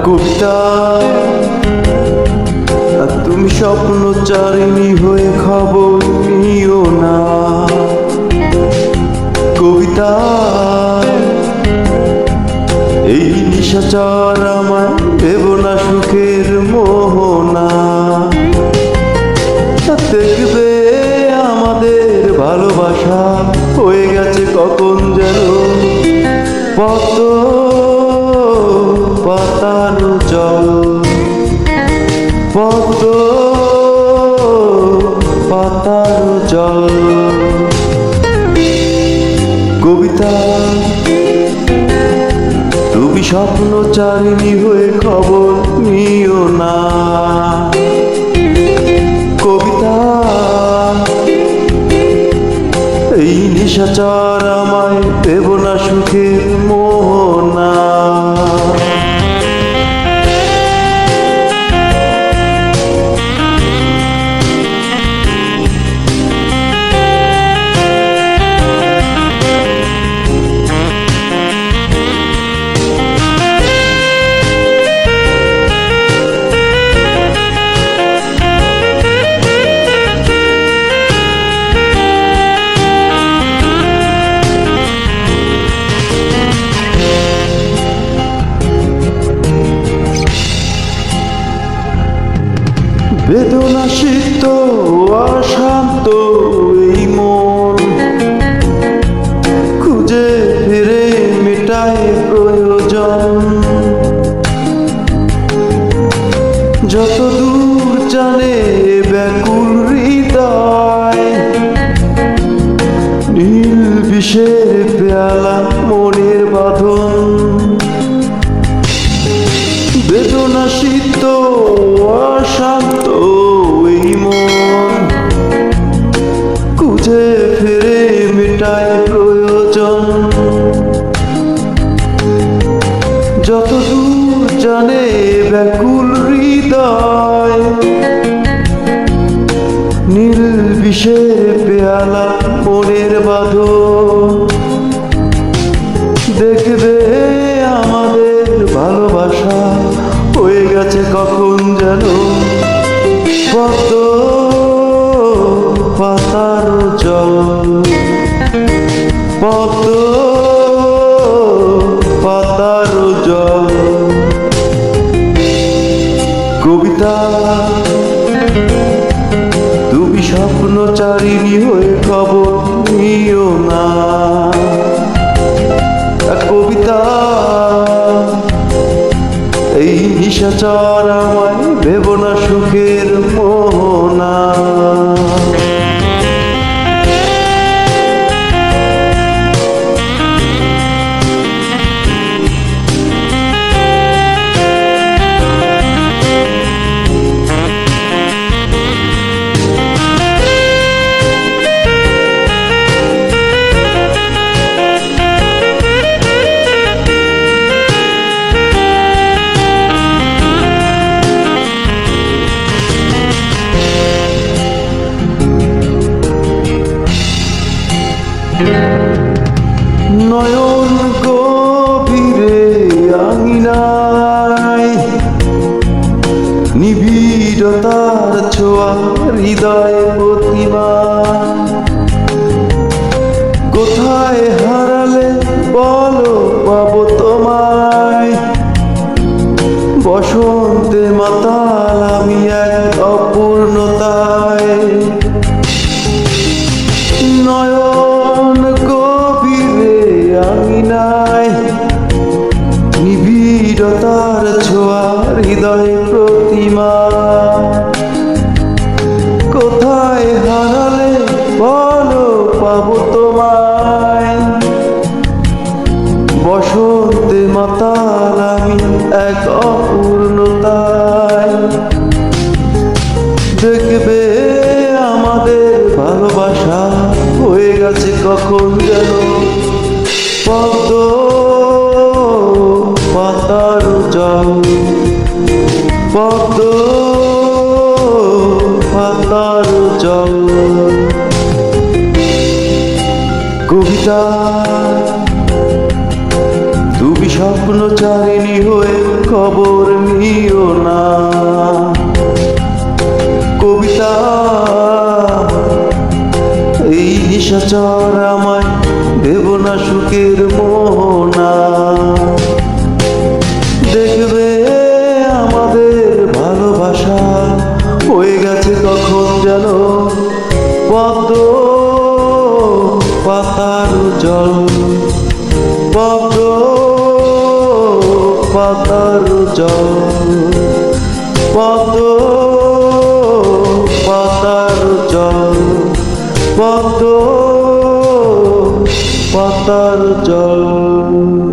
কবিতা, তুমি স্বপ্নচারিণী হয়ে খবর নিও না। কবিতা, এই নিশাচর আমায় দেব না সুখের মোহনা। দেখবে আমাদের ভালোবাসা হয়ে গেছে কখন যেন পদ্ম পাতানো জল, পদ্ম পাতানো জল। কবিতা, তুমি স্বপ্নচারিণী হয়ে খবর নিও না। কবিতা, এই নিশাচর আমায় দেব না সুখের মোহনা। বেদনা সিক্ত অশান্ত এই মন খুঁজে ফিরে মেটায় প্রয়োজন। যত দূর জানে ব্যাকুল হৃদয়, নীল বিষের পেয়ালা মনের বাঁধন। বেদনা সিক্ত অশান্ত এই মন খুঁজে ফিরে মেটায় প্রয়োজন। যত দূর জানে ব্যাকুল হৃদয়, নীল বিষের পেয়ালা মনের বাঁধন। দেখবে আমাদের ভালোবাসা হয়ে গেছে কখন যেন পদ্ম পাতার জল, পদ্ম পাতার জল। কবিতা, তুমি স্বপ্নচারিণী হয়ে খবর নিও না। কবিতা, এই নিশাচর আমায় ভেব না সুখের মোহনা। নয়ন গভীরে আঙিনায় নিবিড়তার ছোঁয়া হৃদয় প্রতিমা। কোথায় হারালে বলো পাবো তোমায়, বসন্তে মাতাল আমি এক অপূর্ণতায়। গেছে কখন যেন পদ্ম পাতার জল, পদ্ম পাতার জল। কবিতা তুমি স্বপ্নচারিণী হয়ে খবর নিও না। কবিতা এই নিশাচর আমায় দেব না সুখের মোহনা। দেখবে আমাদের ভালোবাসা হয়ে গেছে কখন যেন পদ্ম পাতার জল, পদ্ম পাতার জল, পদ্ম পাতার জল, পদ্ম পাতার জল।